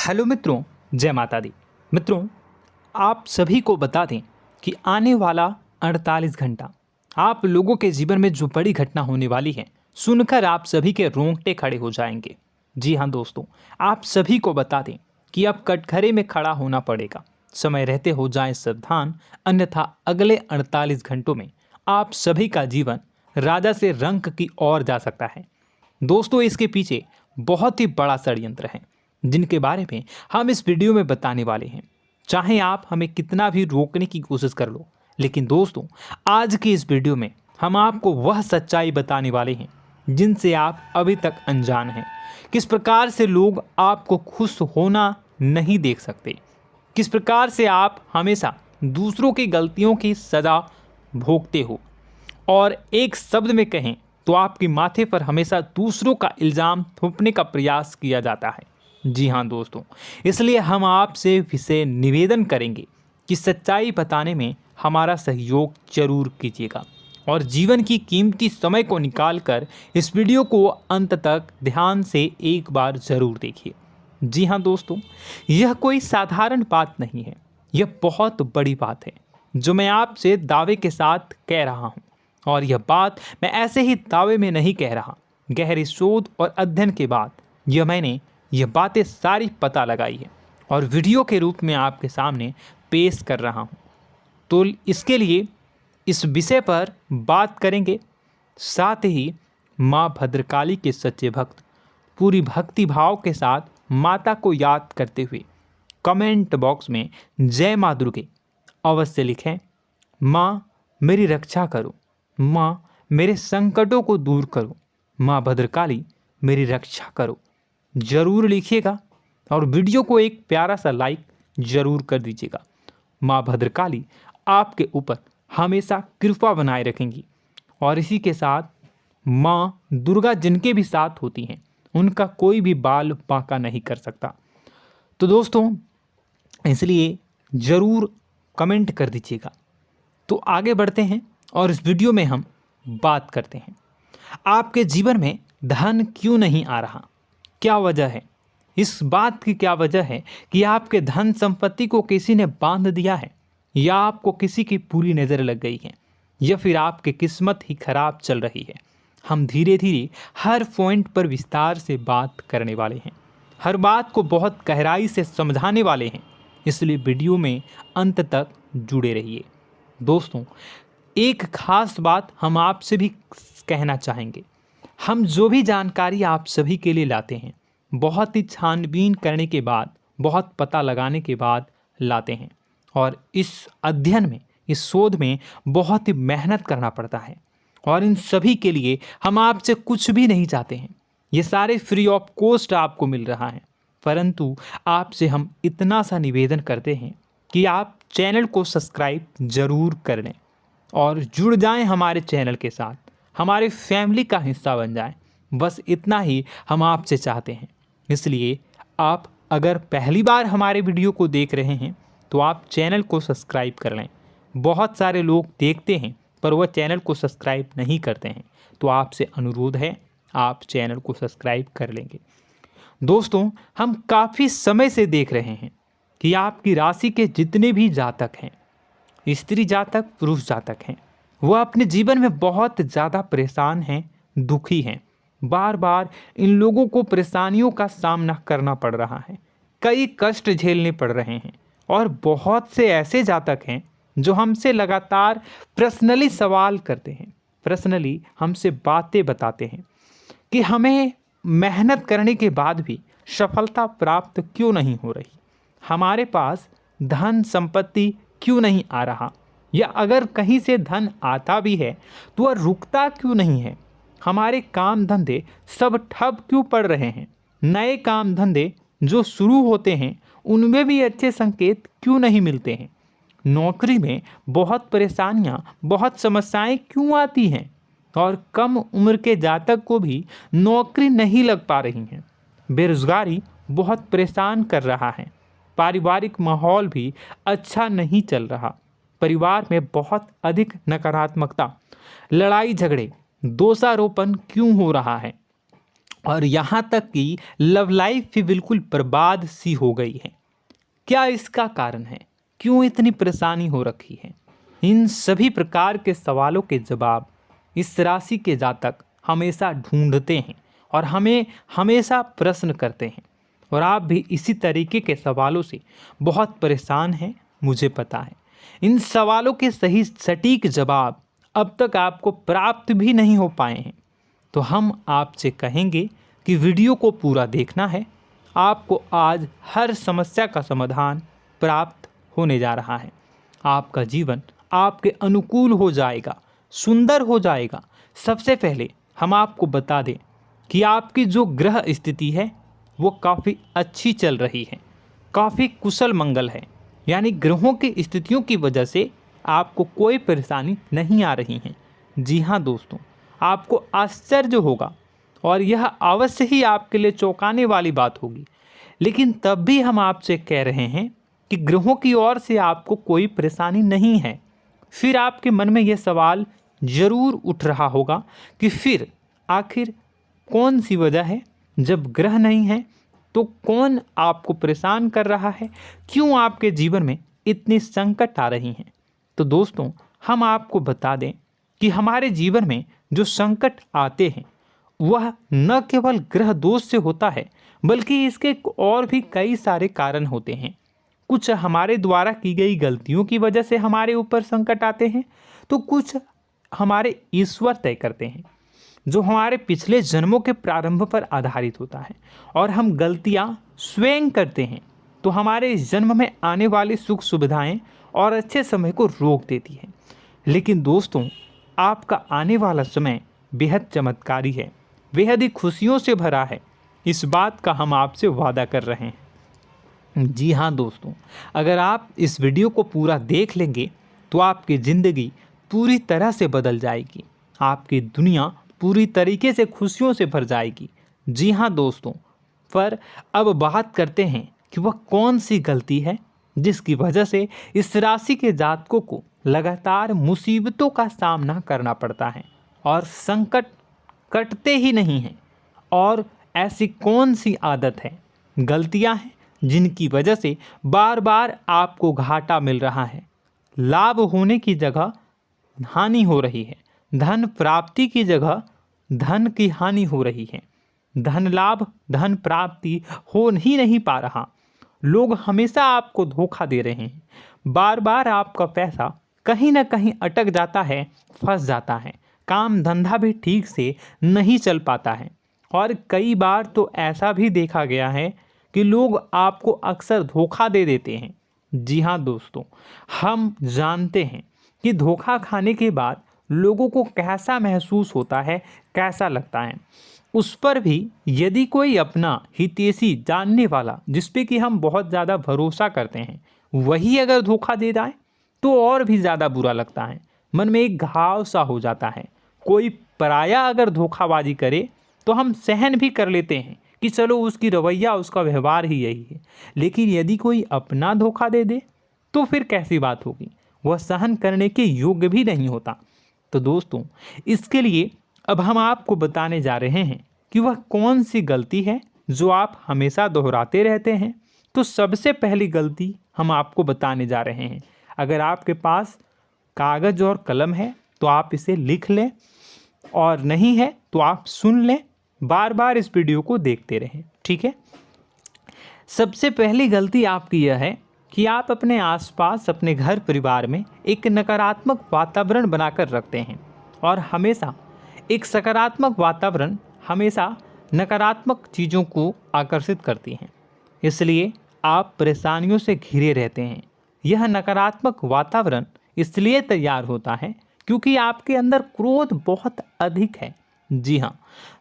Hello मित्रों, जय माता दी। मित्रों, आप सभी को बता दें कि आने वाला 48 घंटा आप लोगों के जीवन में जो बड़ी घटना होने वाली है, सुनकर आप सभी के रोंगटे खड़े हो जाएंगे। जी हाँ दोस्तों, आप सभी को बता दें कि अब कटघरे में खड़ा होना पड़ेगा। समय रहते हो जाएं सावधान, अन्यथा अगले 48 घंटों में आप सभी का जीवन राजा से रंक की ओर जा सकता है। दोस्तों, इसके पीछे बहुत ही बड़ा षड्यंत्र है जिनके बारे में हम इस वीडियो में बताने वाले हैं। चाहे आप हमें कितना भी रोकने की कोशिश कर लो, लेकिन दोस्तों आज की इस वीडियो में हम आपको वह सच्चाई बताने वाले हैं जिनसे आप अभी तक अनजान हैं। किस प्रकार से लोग आपको खुश होना नहीं देख सकते, किस प्रकार से आप हमेशा दूसरों की गलतियों की सज़ा भोगते हो, और एक शब्द में कहें तो आपके माथे पर हमेशा दूसरों का इल्ज़ाम थोपने का प्रयास किया जाता है। जी हाँ दोस्तों, इसलिए हम आपसे विशेष निवेदन करेंगे कि सच्चाई बताने में हमारा सहयोग जरूर कीजिएगा और जीवन की कीमती समय को निकालकर इस वीडियो को अंत तक ध्यान से एक बार ज़रूर देखिए। जी हाँ दोस्तों, यह कोई साधारण बात नहीं है, यह बहुत बड़ी बात है जो मैं आपसे दावे के साथ कह रहा हूँ। और यह बात मैं ऐसे ही दावे में नहीं कह रहा, गहरी शोध और अध्ययन के बाद मैंने यह बातें सारी पता लगाई है और वीडियो के रूप में आपके सामने पेश कर रहा हूँ। तो इसके लिए इस विषय पर बात करेंगे। साथ ही माँ भद्रकाली के सच्चे भक्त पूरी भक्ति भाव के साथ माता को याद करते हुए कमेंट बॉक्स में जय माँ दुर्गे अवश्य लिखें। माँ मेरी रक्षा करो, माँ मेरे संकटों को दूर करो, माँ भद्रकाली मेरी रक्षा करो, जरूर लिखिएगा और वीडियो को एक प्यारा सा लाइक जरूर कर दीजिएगा। माँ भद्रकाली आपके ऊपर हमेशा कृपा बनाए रखेंगी और इसी के साथ माँ दुर्गा जिनके भी साथ होती हैं उनका कोई भी बाल बांका नहीं कर सकता। तो दोस्तों, इसलिए ज़रूर कमेंट कर दीजिएगा। तो आगे बढ़ते हैं और इस वीडियो में हम बात करते हैं, आपके जीवन में धन क्यों नहीं आ रहा, क्या वजह है। इस बात की क्या वजह है कि आपके धन संपत्ति को किसी ने बांध दिया है, या आपको किसी की पूरी नज़र लग गई है, या फिर आपकी किस्मत ही खराब चल रही है। हम धीरे धीरे हर पॉइंट पर विस्तार से बात करने वाले हैं, हर बात को बहुत गहराई से समझाने वाले हैं, इसलिए वीडियो में अंत तक जुड़े रहिए। दोस्तों, एक खास बात हम आपसे भी कहना चाहेंगे, हम जो भी जानकारी आप सभी के लिए लाते हैं बहुत ही छानबीन करने के बाद, बहुत पता लगाने के बाद लाते हैं, और इस अध्ययन में, इस शोध में बहुत ही मेहनत करना पड़ता है। और इन सभी के लिए हम आपसे कुछ भी नहीं चाहते हैं, ये सारे फ्री ऑफ कॉस्ट आपको मिल रहा है। परंतु आपसे हम इतना सा निवेदन करते हैं कि आप चैनल को सब्सक्राइब ज़रूर कर लें और जुड़ जाएं हमारे चैनल के साथ, हमारे फैमिली का हिस्सा बन जाएं। बस इतना ही हम आपसे चाहते हैं। इसलिए आप अगर पहली बार हमारे वीडियो को देख रहे हैं तो आप चैनल को सब्सक्राइब कर लें। बहुत सारे लोग देखते हैं पर वह चैनल को सब्सक्राइब नहीं करते हैं, तो आपसे अनुरोध है आप चैनल को सब्सक्राइब कर लेंगे। दोस्तों, हम काफ़ी समय से देख रहे हैं कि आपकी राशि के जितने भी जातक हैं, स्त्री जातक, पुरुष जातक हैं, वह अपने जीवन में बहुत ज़्यादा परेशान हैं, दुखी हैं। बार बार इन लोगों को परेशानियों का सामना करना पड़ रहा है, कई कष्ट झेलने पड़ रहे हैं। और बहुत से ऐसे जातक हैं जो हमसे लगातार पर्सनली सवाल करते हैं, पर्सनली हमसे बातें बताते हैं कि हमें मेहनत करने के बाद भी सफलता प्राप्त क्यों नहीं हो रही, हमारे पास धन संपत्ति क्यों नहीं आ रहा, या अगर कहीं से धन आता भी है तो वह रुकता क्यों नहीं है, हमारे काम धंधे सब ठप क्यों पड़ रहे हैं, नए काम धंधे जो शुरू होते हैं उनमें भी अच्छे संकेत क्यों नहीं मिलते हैं, नौकरी में बहुत परेशानियां, बहुत समस्याएं क्यों आती हैं, और कम उम्र के जातक को भी नौकरी नहीं लग पा रही हैं, बेरोजगारी बहुत परेशान कर रहा है, पारिवारिक माहौल भी अच्छा नहीं चल रहा, परिवार में बहुत अधिक नकारात्मकता, लड़ाई झगड़े, दोषारोपण क्यों हो रहा है, और यहाँ तक कि लव लाइफ भी बिल्कुल बर्बाद सी हो गई है। क्या इसका कारण है? क्यों इतनी परेशानी हो रखी है? इन सभी प्रकार के सवालों के जवाब इस राशि के जातक हमेशा ढूंढते हैं और हमें हमेशा प्रश्न करते हैं, और आप भी इसी तरीके के सवालों से बहुत परेशान हैं, मुझे पता है। इन सवालों के सही सटीक जवाब अब तक आपको प्राप्त भी नहीं हो पाए हैं, तो हम आपसे कहेंगे कि वीडियो को पूरा देखना है। आपको आज हर समस्या का समाधान प्राप्त होने जा रहा है। आपका जीवन आपके अनुकूल हो जाएगा, सुंदर हो जाएगा। सबसे पहले हम आपको बता दें कि आपकी जो ग्रह स्थिति है वो काफ़ी अच्छी चल रही है, काफ़ी कुशल मंगल है, यानी ग्रहों की स्थितियों की वजह से आपको कोई परेशानी नहीं आ रही है। जी हाँ दोस्तों, आपको आश्चर्य होगा और यह अवश्य ही आपके लिए चौंकाने वाली बात होगी, लेकिन तब भी हम आपसे कह रहे हैं कि ग्रहों की ओर से आपको कोई परेशानी नहीं है। फिर आपके मन में यह सवाल जरूर उठ रहा होगा कि फिर आखिर कौन सी वजह है? जब ग्रह नहीं है तो कौन आपको परेशान कर रहा है? क्यों आपके जीवन में इतनी संकट आ रही हैं? तो दोस्तों, हम आपको बता दें कि हमारे जीवन में जो संकट आते हैं वह न केवल ग्रह दोष से होता है, बल्कि इसके और भी कई सारे कारण होते हैं। कुछ हमारे द्वारा की गई गलतियों की वजह से हमारे ऊपर संकट आते हैं, तो कुछ हमारे ईश्वर तय करते हैं, जो हमारे पिछले जन्मों के प्रारंभ पर आधारित होता है। और हम गलतियां स्वयं करते हैं तो हमारे इस जन्म में आने वाली सुख सुविधाएं और अच्छे समय को रोक देती है। लेकिन दोस्तों, आपका आने वाला समय बेहद चमत्कारी है, बेहद ही खुशियों से भरा है। इस बात का हम आपसे वादा कर रहे हैं। जी हाँ दोस्तों, अगर आप इस वीडियो को पूरा देख लेंगे तो आपकी ज़िंदगी पूरी तरह से बदल जाएगी, आपकी दुनिया पूरी तरीके से खुशियों से भर जाएगी। जी हाँ दोस्तों, पर अब बात करते हैं कि वह कौन सी गलती है जिसकी वजह से इस राशि के जातकों को लगातार मुसीबतों का सामना करना पड़ता है और संकट कटते ही नहीं हैं। और ऐसी कौन सी आदत है, गलतियां हैं जिनकी वजह से बार बार आपको घाटा मिल रहा है, लाभ होने की जगह हानि हो रही है, धन प्राप्ति की जगह धन की हानि हो रही है, धन लाभ धन प्राप्ति हो ही नहीं पा रहा, लोग हमेशा आपको धोखा दे रहे हैं, बार बार आपका पैसा कहीं ना कहीं अटक जाता है, फंस जाता है, काम धंधा भी ठीक से नहीं चल पाता है। और कई बार तो ऐसा भी देखा गया है कि लोग आपको अक्सर धोखा दे देते हैं। जी हाँ दोस्तों, हम जानते हैं कि धोखा खाने के बाद लोगों को कैसा महसूस होता है, कैसा लगता है। उस पर भी यदि कोई अपना हितैषी जानने वाला, जिस पे कि हम बहुत ज़्यादा भरोसा करते हैं, वही अगर धोखा दे जाए तो और भी ज़्यादा बुरा लगता है, मन में एक घाव सा हो जाता है। कोई पराया अगर धोखाबाजी करे तो हम सहन भी कर लेते हैं कि चलो उसकी रवैया उसका व्यवहार ही यही है, लेकिन यदि कोई अपना धोखा दे दे तो फिर कैसी बात होगी, वह सहन करने के योग्य भी नहीं होता। तो दोस्तों, इसके लिए अब हम आपको बताने जा रहे हैं कि वह कौन सी गलती है जो आप हमेशा दोहराते रहते हैं। तो सबसे पहली गलती हम आपको बताने जा रहे हैं। अगर आपके पास कागज़ और कलम है तो आप इसे लिख लें, और नहीं है तो आप सुन लें, बार बार इस वीडियो को देखते रहें, ठीक है। सबसे पहली गलती आपकी यह है कि आप अपने आसपास, अपने घर परिवार में एक नकारात्मक वातावरण बनाकर रखते हैं, और हमेशा एक सकारात्मक वातावरण हमेशा नकारात्मक चीज़ों को आकर्षित करती हैं, इसलिए आप परेशानियों से घिरे रहते हैं। यह नकारात्मक वातावरण इसलिए तैयार होता है क्योंकि आपके अंदर क्रोध बहुत अधिक है। जी हाँ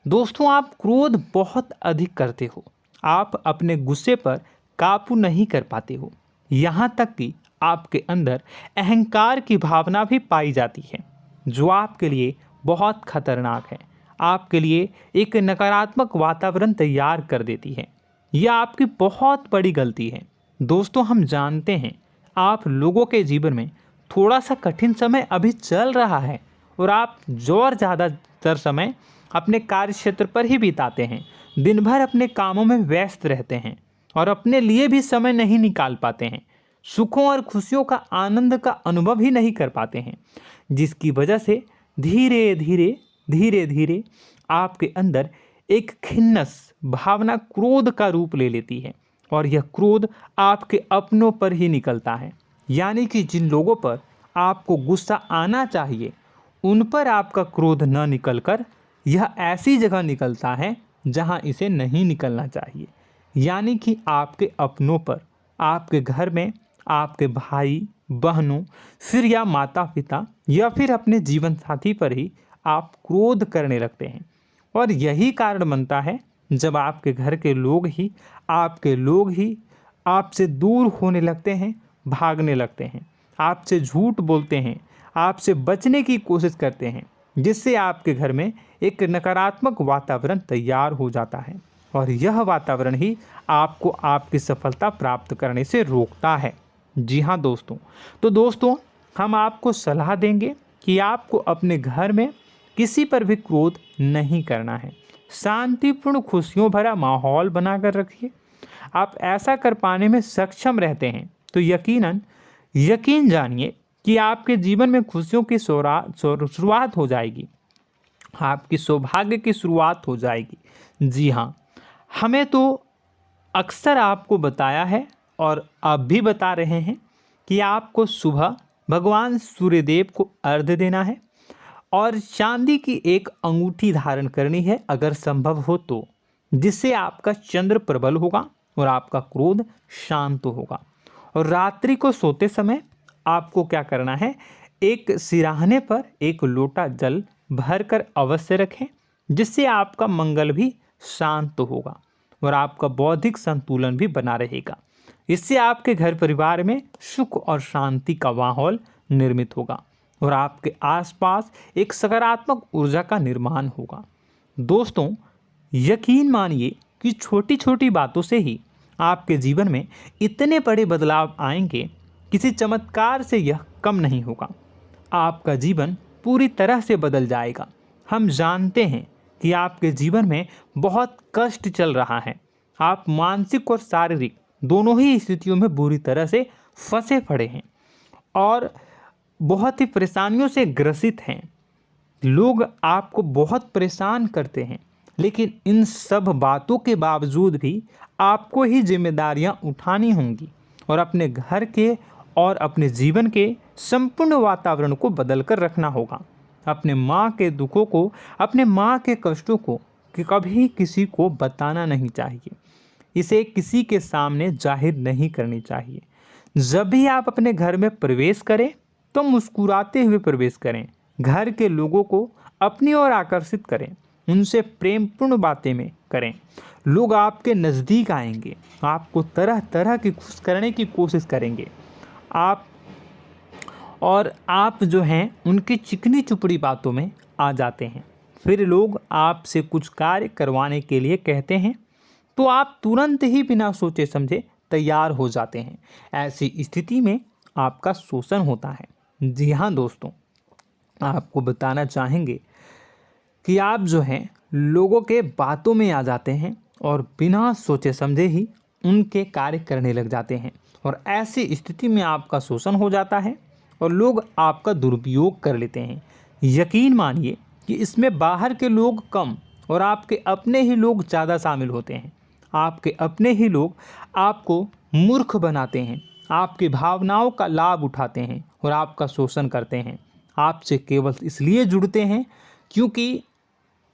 दोस्तों, आप क्रोध बहुत अधिक करते हो, आप अपने गुस्से पर काबू नहीं कर पाते हो, यहाँ तक कि आपके अंदर अहंकार की भावना भी पाई जाती है, जो आपके लिए बहुत खतरनाक है, आपके लिए एक नकारात्मक वातावरण तैयार कर देती है। यह आपकी बहुत बड़ी गलती है। दोस्तों, हम जानते हैं आप लोगों के जीवन में थोड़ा सा कठिन समय अभी चल रहा है, और आप और ज़्यादातर समय अपने कार्य क्षेत्र पर ही बिताते हैं। दिन भर अपने कामों में व्यस्त रहते हैं और अपने लिए भी समय नहीं निकाल पाते हैं। सुखों और खुशियों का आनंद का अनुभव ही नहीं कर पाते हैं, जिसकी वजह से धीरे धीरे आपके अंदर एक खिन्नस भावना क्रोध का रूप ले लेती है और यह क्रोध आपके अपनों पर ही निकलता है। यानी कि जिन लोगों पर आपको गुस्सा आना चाहिए उन पर आपका क्रोध न निकलकर यह ऐसी जगह निकलता है जहां इसे नहीं निकलना चाहिए। यानी कि आपके अपनों पर, आपके घर में आपके भाई बहनों, फिर या माता पिता या फिर अपने जीवन साथी पर ही आप क्रोध करने लगते हैं। और यही कारण बनता है जब आपके घर के लोग ही आपसे दूर होने लगते हैं, भागने लगते हैं, आपसे झूठ बोलते हैं, आपसे बचने की कोशिश करते हैं, जिससे आपके घर में एक नकारात्मक वातावरण तैयार हो जाता है और यह वातावरण ही आपको आपकी सफलता प्राप्त करने से रोकता है। जी हाँ दोस्तों, तो दोस्तों हम आपको सलाह देंगे कि आपको अपने घर में किसी पर भी क्रोध नहीं करना है। शांतिपूर्ण खुशियों भरा माहौल बनाकर रखिए। आप ऐसा कर पाने में सक्षम रहते हैं तो यकीन जानिए कि आपके जीवन में खुशियों की शुरुआत हो जाएगी, आपकी सौभाग्य की शुरुआत हो जाएगी। जी हाँ, हमें तो अक्सर आपको बताया है और अब भी बता रहे हैं कि आपको सुबह भगवान सूर्यदेव को अर्घ्य देना है और चांदी की एक अंगूठी धारण करनी है अगर संभव हो तो, जिससे आपका चंद्र प्रबल होगा और आपका क्रोध शांत होगा। और रात्रि को सोते समय आपको क्या करना है, एक सिराहने पर एक लोटा जल भरकर अवश्य रखें, जिससे आपका मंगल भी शांत होगा और आपका बौद्धिक संतुलन भी बना रहेगा। इससे आपके घर परिवार में सुख और शांति का माहौल निर्मित होगा और आपके आसपास एक सकारात्मक ऊर्जा का निर्माण होगा। दोस्तों यकीन मानिए कि छोटी छोटी बातों से ही आपके जीवन में इतने बड़े बदलाव आएंगे, किसी चमत्कार से यह कम नहीं होगा। आपका जीवन पूरी तरह से बदल जाएगा। हम जानते हैं कि आपके जीवन में बहुत कष्ट चल रहा है, आप मानसिक और शारीरिक दोनों ही स्थितियों में बुरी तरह से फंसे पड़े हैं और बहुत ही परेशानियों से ग्रसित हैं। लोग आपको बहुत परेशान करते हैं, लेकिन इन सब बातों के बावजूद भी आपको ही जिम्मेदारियां उठानी होंगी और अपने घर के और अपने जीवन के संपूर्ण वातावरण को बदल कर रखना होगा। अपने माँ के दुखों को, अपने माँ के कष्टों को कभी किसी को बताना नहीं चाहिए, इसे किसी के सामने जाहिर नहीं करनी चाहिए। जब भी आप अपने घर में प्रवेश करें तो मुस्कुराते हुए प्रवेश करें, घर के लोगों को अपनी ओर आकर्षित करें, उनसे प्रेमपूर्ण बातें में करें। लोग आपके नज़दीक आएंगे, आपको तरह तरह की खुश करने की कोशिश करेंगे। आप जो हैं उनकी चिकनी चुपड़ी बातों में आ जाते हैं। फिर लोग आपसे कुछ कार्य करवाने के लिए कहते हैं तो आप तुरंत ही बिना सोचे समझे तैयार हो जाते हैं। ऐसी स्थिति में आपका शोषण होता है। जी हाँ दोस्तों, आपको बताना चाहेंगे कि आप जो हैं लोगों के बातों में आ जाते हैं और बिना सोचे समझे ही उनके कार्य करने लग जाते हैं और ऐसी स्थिति में आपका शोषण हो जाता है और लोग आपका दुरुपयोग कर लेते हैं। यकीन मानिए कि इसमें बाहर के लोग कम और आपके अपने ही लोग ज़्यादा शामिल होते हैं। आपके अपने ही लोग आपको मूर्ख बनाते हैं, आपकी भावनाओं का लाभ उठाते हैं और आपका शोषण करते हैं। आपसे केवल इसलिए जुड़ते हैं क्योंकि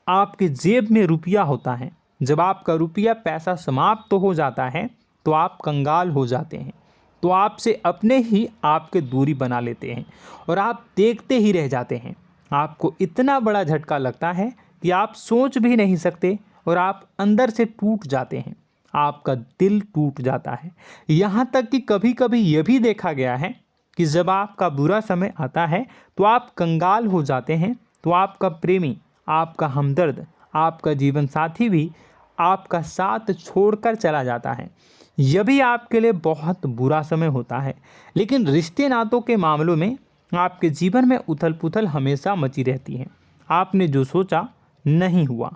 आपके जेब में रुपया होता है। जब आपका रुपया पैसा समाप्त हो जाता है तो आप कंगाल हो जाते हैं, तो आपसे अपने ही आपके दूरी बना लेते हैं और आप देखते ही रह जाते हैं। आपको इतना बड़ा झटका लगता है कि आप सोच भी नहीं सकते और आप अंदर से टूट जाते हैं, आपका दिल टूट जाता है। यहाँ तक कि कभी कभी यह भी देखा गया है कि जब आपका बुरा समय आता है तो आप कंगाल हो जाते हैं, तो आपका प्रेमी, आपका हमदर्द, आपका जीवन साथी भी आपका साथ छोड़कर चला जाता है। यह भी आपके लिए बहुत बुरा समय होता है। लेकिन रिश्ते नातों के मामलों में आपके जीवन में उथल पुथल हमेशा मची रहती है। आपने जो सोचा नहीं हुआ,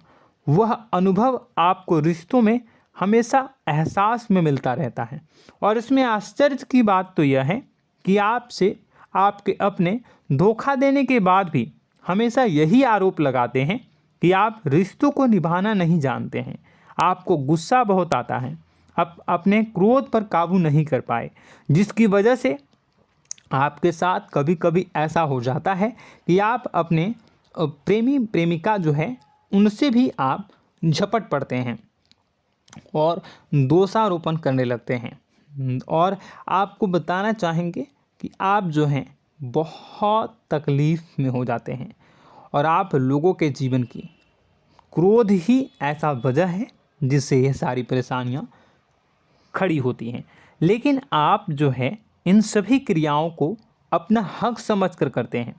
वह अनुभव आपको रिश्तों में हमेशा एहसास में मिलता रहता है। और इसमें आश्चर्य की बात तो यह है कि आपसे आपके अपने धोखा देने के बाद भी हमेशा यही आरोप लगाते हैं कि आप रिश्तों को निभाना नहीं जानते हैं। आपको गुस्सा बहुत आता है, अपने क्रोध पर काबू नहीं कर पाए, जिसकी वजह से आपके साथ कभी कभी ऐसा हो जाता है कि आप अपने प्रेमी प्रेमिका जो है उनसे भी आप झपट पड़ते हैं और दोषारोपण करने लगते हैं। और आपको बताना चाहेंगे कि आप जो हैं बहुत तकलीफ़ में हो जाते हैं और आप लोगों के जीवन की क्रोध ही ऐसा वजह है जिससे ये सारी परेशानियां खड़ी होती हैं। लेकिन आप जो है इन सभी क्रियाओं को अपना हक समझकर करते हैं,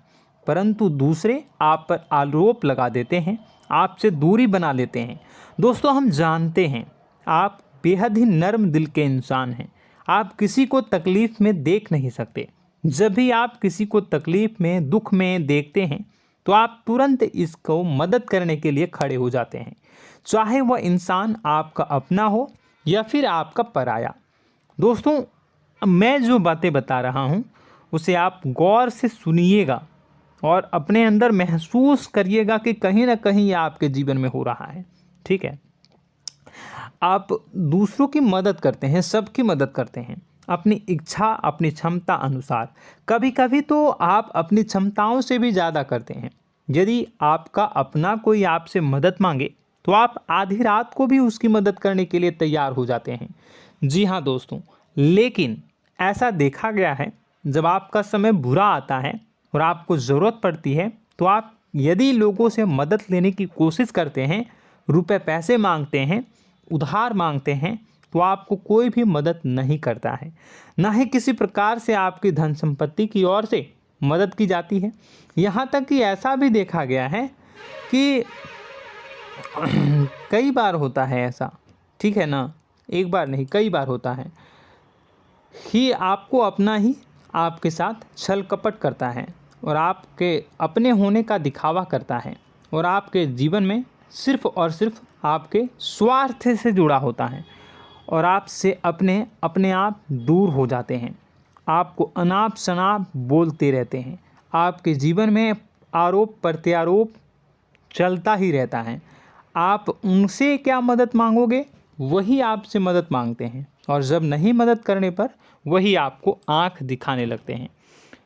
परंतु दूसरे आप पर आरोप लगा देते हैं, आपसे दूरी बना लेते हैं। दोस्तों, हम जानते हैं आप बेहद ही नर्म दिल के इंसान हैं। आप किसी को तकलीफ़ में देख नहीं सकते। जब भी आप किसी को तकलीफ़ में, दुख में देखते हैं तो आप तुरंत इसको मदद करने के लिए खड़े हो जाते हैं, चाहे वह इंसान आपका अपना हो या फिर आपका पराया। दोस्तों, मैं जो बातें बता रहा हूँ उसे आप गौर से सुनिएगा और अपने अंदर महसूस करिएगा कि कहीं ना कहीं ये आपके जीवन में हो रहा है। ठीक है, आप दूसरों की मदद करते हैं, सबकी मदद करते हैं अपनी इच्छा, अपनी क्षमता अनुसार। कभी कभी तो आप अपनी क्षमताओं से भी ज़्यादा करते हैं। यदि आपका अपना कोई आपसे मदद मांगे तो आप आधी रात को भी उसकी मदद करने के लिए तैयार हो जाते हैं। जी हाँ दोस्तों, लेकिन ऐसा देखा गया है जब आपका समय बुरा आता है और आपको ज़रूरत पड़ती है तो आप यदि लोगों से मदद लेने की कोशिश करते हैं, रुपए पैसे मांगते हैं, उधार मांगते हैं, तो आपको कोई भी मदद नहीं करता है। ना ही किसी प्रकार से आपकी धन संपत्ति की ओर से मदद की जाती है। यहाँ तक कि ऐसा भी देखा गया है कि कई बार होता है ऐसा, ठीक है ना, एक बार नहीं कई बार होता है कि आपको अपना ही आपके साथ छल कपट करता है और आपके अपने होने का दिखावा करता है और आपके जीवन में सिर्फ और सिर्फ आपके स्वार्थ से जुड़ा होता है और आपसे अपने आप दूर हो जाते हैं। आपको अनाप शनाप बोलते रहते हैं। आपके जीवन में आरोप प्रत्यारोप चलता ही रहता है। आप उनसे क्या मदद मांगोगे, वही आपसे मदद मांगते हैं और जब नहीं मदद करने पर वही आपको आंख दिखाने लगते हैं।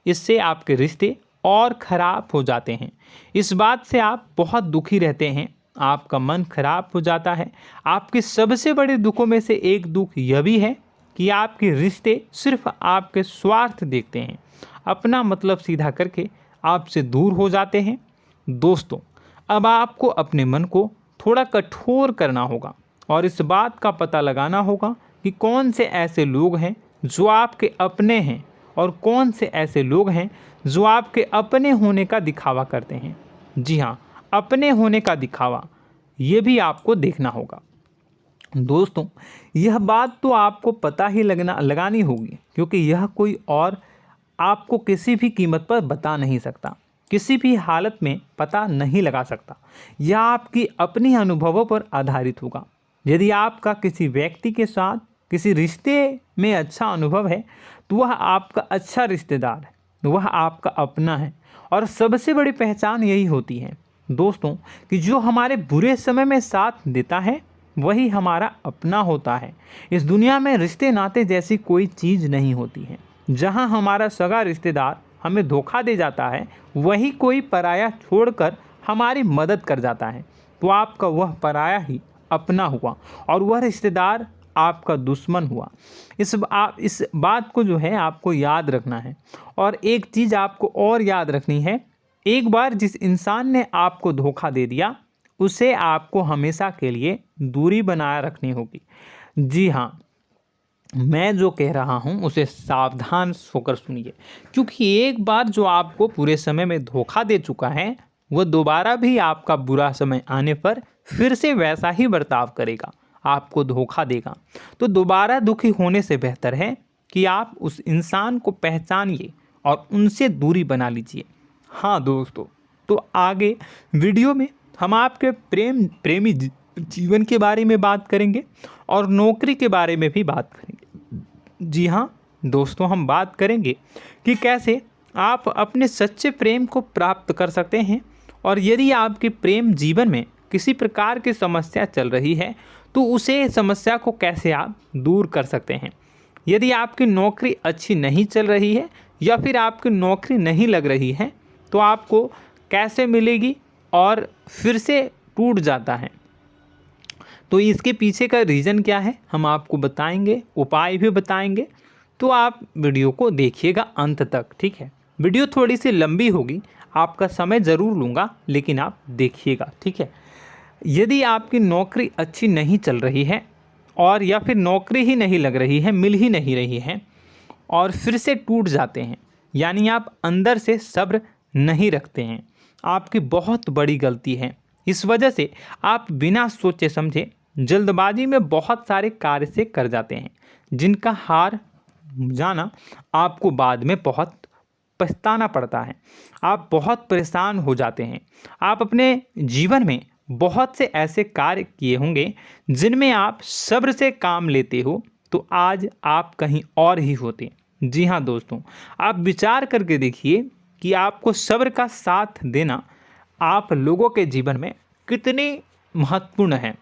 इससे आपके रिश्ते और ख़राब हो जाते हैं। इस बात से आप बहुत दुखी रहते हैं, आपका मन खराब हो जाता है। आपके सबसे बड़े दुखों में से एक दुख यह भी है कि आपके रिश्ते सिर्फ आपके स्वार्थ देखते हैं, अपना मतलब सीधा करके आपसे दूर हो जाते हैं। दोस्तों, अब आपको अपने मन को थोड़ा कठोर करना होगा और इस बात का पता लगाना होगा कि कौन से ऐसे लोग हैं जो आपके अपने हैं और कौन से ऐसे लोग हैं जो आपके अपने होने का दिखावा करते हैं। जी हाँ, अपने होने का दिखावा, ये भी आपको देखना होगा। दोस्तों, यह बात तो आपको पता ही लगानी होगी, क्योंकि यह कोई और आपको किसी भी कीमत पर बता नहीं सकता, किसी भी हालत में पता नहीं लगा सकता। यह आपकी अपनी अनुभवों पर आधारित होगा। यदि आपका किसी व्यक्ति के साथ किसी रिश्ते में अच्छा अनुभव है तो वह आपका अच्छा रिश्तेदार है, वह आपका अपना है। और सबसे बड़ी पहचान यही होती है दोस्तों कि जो हमारे बुरे समय में साथ देता है वही हमारा अपना होता है। इस दुनिया में रिश्ते नाते जैसी कोई चीज़ नहीं होती है। जहां हमारा सगा रिश्तेदार हमें धोखा दे जाता है, वही कोई पराया छोड़कर हमारी मदद कर जाता है, तो आपका वह पराया ही अपना हुआ और वह रिश्तेदार आपका दुश्मन हुआ। इस बात को जो है आपको याद रखना है। और एक चीज़ आपको और याद रखनी है, एक बार जिस इंसान ने आपको धोखा दे दिया उसे आपको हमेशा के लिए दूरी बनाए रखनी होगी। जी हाँ, मैं जो कह रहा हूँ उसे सावधान होकर सुनिए, क्योंकि एक बार जो आपको पूरे समय में धोखा दे चुका है वह दोबारा भी आपका बुरा समय आने पर फिर से वैसा ही बर्ताव करेगा, आपको धोखा देगा। तो दोबारा दुखी होने से बेहतर है कि आप उस इंसान को पहचानिए और उनसे दूरी बना लीजिए। हाँ दोस्तों, तो आगे वीडियो में हम आपके प्रेमी जीवन के बारे में बात करेंगे और नौकरी के बारे में भी बात करेंगे। जी हाँ दोस्तों, हम बात करेंगे कि कैसे आप अपने सच्चे प्रेम को प्राप्त कर सकते हैं, और यदि आपके प्रेम जीवन में किसी प्रकार की समस्या चल रही है तो उसे समस्या को कैसे आप दूर कर सकते हैं। यदि आपकी नौकरी अच्छी नहीं चल रही है या फिर आपकी नौकरी नहीं लग रही है तो आपको कैसे मिलेगी और फिर से टूट जाता है, तो इसके पीछे का रीज़न क्या है हम आपको बताएंगे, उपाय भी बताएंगे। तो आप वीडियो को देखिएगा अंत तक, ठीक है। वीडियो थोड़ी सी लंबी होगी, आपका समय ज़रूर लूँगा, लेकिन आप देखिएगा, ठीक है। यदि आपकी नौकरी अच्छी नहीं चल रही है और या फिर नौकरी ही नहीं लग रही है, मिल ही नहीं रही है और फिर से टूट जाते हैं, यानी आप अंदर से सब्र नहीं रखते हैं, आपकी बहुत बड़ी गलती है। इस वजह से आप बिना सोचे समझे जल्दबाजी में बहुत सारे कार्य से कर जाते हैं, जिनका हार जाना आपको बाद में बहुत पछताना पड़ता है। आप बहुत परेशान हो जाते हैं। आप अपने जीवन में बहुत से ऐसे कार्य किए होंगे जिनमें आप सब्र से काम लेते हो, तो आज आप कहीं और ही होते। जी हाँ दोस्तों, आप विचार करके देखिए कि आपको सब्र का साथ देना आप लोगों के जीवन में कितने महत्वपूर्ण है।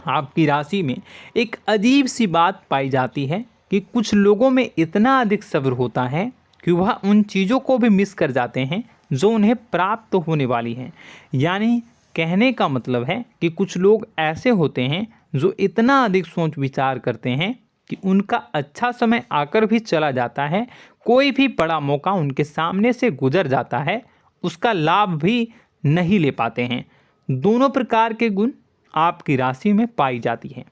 आपकी राशि में एक अजीब सी बात पाई जाती है कि कुछ लोगों में इतना अधिक सब्र होता है कि वह उन चीज़ों को भी मिस कर जाते हैं जो उन्हें प्राप्त होने वाली हैं। यानी कहने का मतलब है कि कुछ लोग ऐसे होते हैं जो इतना अधिक सोच विचार करते हैं कि उनका अच्छा समय आकर भी चला जाता है, कोई भी बड़ा मौका उनके सामने से गुजर जाता है, उसका लाभ भी नहीं ले पाते हैं। दोनों प्रकार के गुण आपकी राशि में पाई जाती हैं।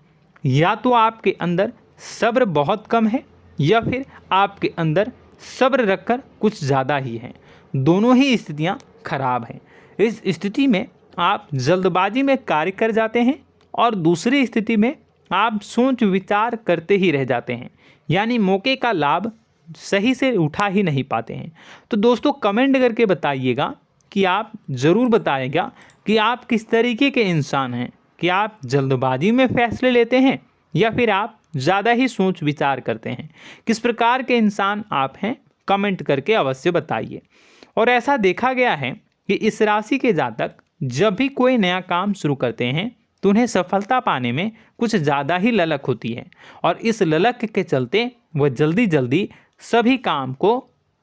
या तो आपके अंदर सब्र बहुत कम है या फिर आपके अंदर सब्र रखकर कुछ ज़्यादा ही है। दोनों ही स्थितियाँ खराब हैं। इस स्थिति में आप जल्दबाजी में कार्य कर जाते हैं और दूसरी स्थिति में आप सोच विचार करते ही रह जाते हैं, यानी मौके का लाभ सही से उठा ही नहीं पाते हैं। तो दोस्तों कमेंट करके बताइएगा कि आप ज़रूर बताइएगा कि आप किस तरीके के इंसान हैं, कि आप जल्दबाजी में फैसले लेते हैं या फिर आप ज़्यादा ही सोच विचार करते हैं। किस प्रकार के इंसान आप हैं, कमेंट करके अवश्य बताइए। और ऐसा देखा गया है कि इस राशि के जातक जब भी कोई नया काम शुरू करते हैं तो उन्हें सफलता पाने में कुछ ज़्यादा ही ललक होती है, और इस ललक के चलते वह जल्दी जल्दी सभी काम को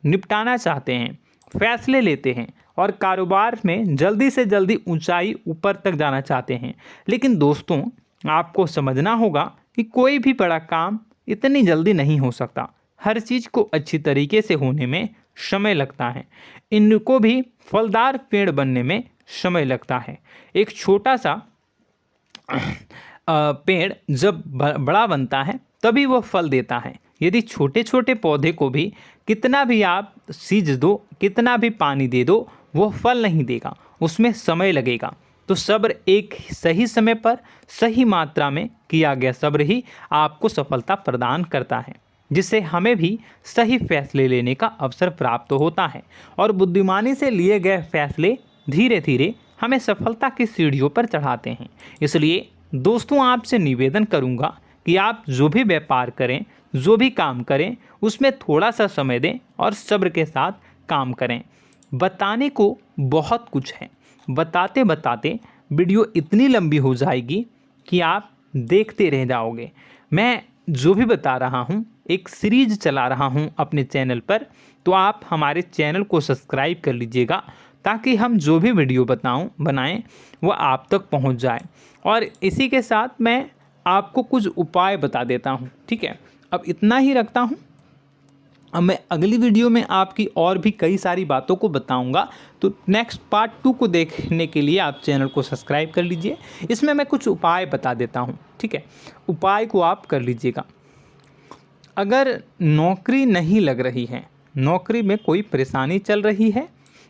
निपटाना चाहते हैं, फैसले लेते हैं और कारोबार में जल्दी से जल्दी ऊंचाई ऊपर तक जाना चाहते हैं। लेकिन दोस्तों आपको समझना होगा कि कोई भी बड़ा काम इतनी जल्दी नहीं हो सकता। हर चीज़ को अच्छी तरीके से होने में समय लगता है। इनको भी फलदार पेड़ बनने में समय लगता है। एक छोटा सा पेड़ जब बड़ा बनता है तभी वह फल देता है। यदि छोटे छोटे पौधे को भी कितना भी आप सींच दो, कितना भी पानी दे दो, वो फल नहीं देगा, उसमें समय लगेगा। तो सब्र एक सही समय पर सही मात्रा में किया गया सब्र ही आपको सफलता प्रदान करता है, जिससे हमें भी सही फैसले लेने का अवसर प्राप्त होता है। और बुद्धिमानी से लिए गए फैसले धीरे धीरे हमें सफलता की सीढ़ियों पर चढ़ाते हैं। इसलिए दोस्तों आपसे निवेदन करूंगा कि आप जो भी व्यापार करें, जो भी काम करें, उसमें थोड़ा सा समय दें और सब्र के साथ काम करें। बताने को बहुत कुछ है, बताते बताते वीडियो इतनी लंबी हो जाएगी कि आप देखते रह जाओगे। मैं जो भी बता रहा हूँ एक सीरीज चला रहा हूँ अपने चैनल पर, तो आप हमारे चैनल को सब्सक्राइब कर लीजिएगा ताकि हम जो भी वीडियो बनाएं वो आप तक पहुँच जाए। और इसी के साथ मैं आपको कुछ उपाय बता देता हूँ, ठीक है। अब इतना ही रखता हूँ। अब मैं अगली वीडियो में आपकी और भी कई सारी बातों को बताऊंगा। तो नेक्स्ट पार्ट 2 को देखने के लिए आप चैनल को सब्सक्राइब कर लीजिए। इसमें मैं कुछ उपाय बता देता हूं, ठीक है। उपाय को आप कर लीजिएगा। अगर नौकरी नहीं लग रही है, नौकरी में कोई परेशानी चल रही है,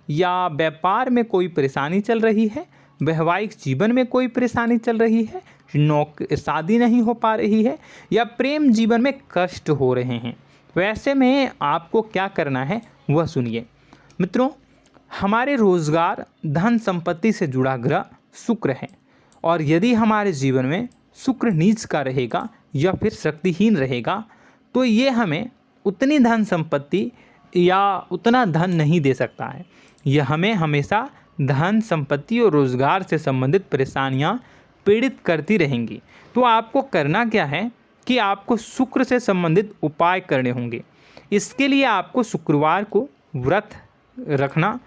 या व्यापार में कोई परेशानी चल रही है, वैवाहिक जीवन में कोई परेशानी चल रही है, शादी नहीं हो पा रही है, या प्रेम जीवन में कष्ट हो रहे हैं, वैसे में आपको क्या करना है वह सुनिए। मित्रों, हमारे रोजगार धन संपत्ति से जुड़ा ग्रह शुक्र है, और यदि हमारे जीवन में शुक्र नीच का रहेगा या फिर शक्तिहीन रहेगा तो ये हमें उतनी धन संपत्ति या उतना धन नहीं दे सकता है। यह हमें हमेशा धन संपत्ति और रोजगार से संबंधित परेशानियां पीड़ित करती रहेंगी। तो आपको करना क्या है कि आपको शुक्र से संबंधित उपाय करने होंगे। इसके लिए आपको शुक्रवार को व्रत रखना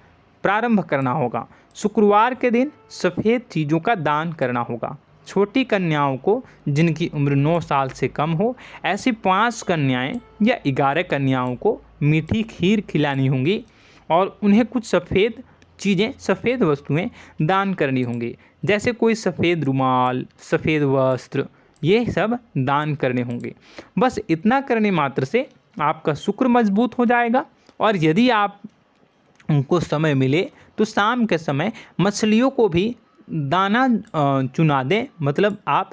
प्रारंभ करना होगा। शुक्रवार के दिन सफ़ेद चीज़ों का दान करना होगा। छोटी कन्याओं को जिनकी उम्र 9 साल से कम हो, ऐसी 5 कन्याएं या 11 कन्याओं को मीठी खीर खिलानी होंगी और उन्हें कुछ सफ़ेद चीज़ें, सफ़ेद वस्तुएं दान करनी होंगी, जैसे कोई सफ़ेद रुमाल, सफ़ेद वस्त्र, ये सब दान करने होंगे। बस इतना करने मात्र से आपका शुक्र मजबूत हो जाएगा। और यदि आप उनको समय मिले तो शाम के समय मछलियों को भी दाना चुना दें, मतलब आप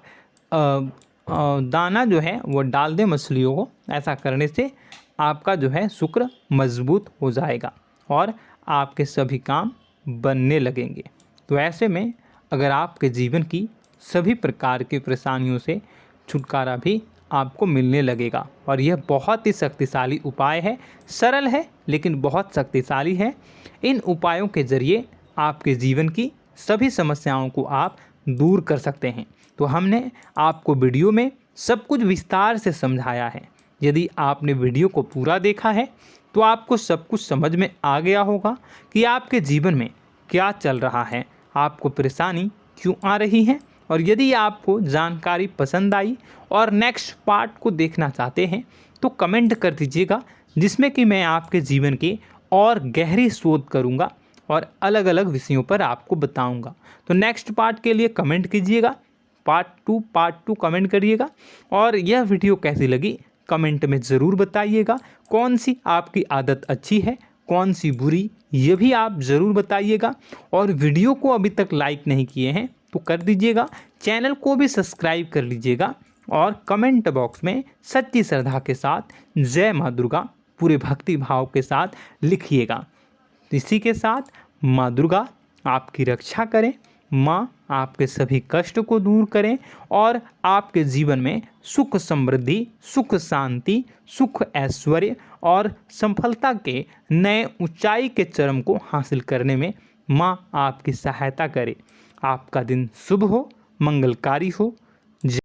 दाना जो है वो डाल दें मछलियों को। ऐसा करने से आपका जो है शुक्र मजबूत हो जाएगा और आपके सभी काम बनने लगेंगे। तो ऐसे में अगर आपके जीवन की सभी प्रकार की परेशानियों से छुटकारा भी आपको मिलने लगेगा। और यह बहुत ही शक्तिशाली उपाय है, सरल है लेकिन बहुत शक्तिशाली है। इन उपायों के ज़रिए आपके जीवन की सभी समस्याओं को आप दूर कर सकते हैं। तो हमने आपको वीडियो में सब कुछ विस्तार से समझाया है। यदि आपने वीडियो को पूरा देखा है तो आपको सब कुछ समझ में आ गया होगा कि आपके जीवन में क्या चल रहा है, आपको परेशानी क्यों आ रही है। और यदि आपको जानकारी पसंद आई और नेक्स्ट पार्ट को देखना चाहते हैं तो कमेंट कर दीजिएगा, जिसमें कि मैं आपके जीवन की और गहरी शोध करूंगा और अलग अलग विषयों पर आपको बताऊंगा। तो नेक्स्ट पार्ट के लिए कमेंट कीजिएगा, पार्ट टू कमेंट करिएगा। और यह वीडियो कैसी लगी कमेंट में ज़रूर बताइएगा। कौन सी आपकी आदत अच्छी है, कौन सी बुरी, ये भी आप ज़रूर बताइएगा। और वीडियो को अभी तक लाइक नहीं किए हैं तो कर दीजिएगा, चैनल को भी सब्सक्राइब कर लीजिएगा और कमेंट बॉक्स में सच्ची श्रद्धा के साथ जय माँ दुर्गा पूरे भक्ति भाव के साथ लिखिएगा। इसी के साथ माँ दुर्गा आपकी रक्षा करें, माँ आपके सभी कष्ट को दूर करें और आपके जीवन में सुख समृद्धि, सुख शांति, सुख ऐश्वर्य और सफलता के नए ऊंचाई के चरम को हासिल करने में माँ आपकी सहायता करे। आपका दिन शुभ हो, मंगलकारी हो।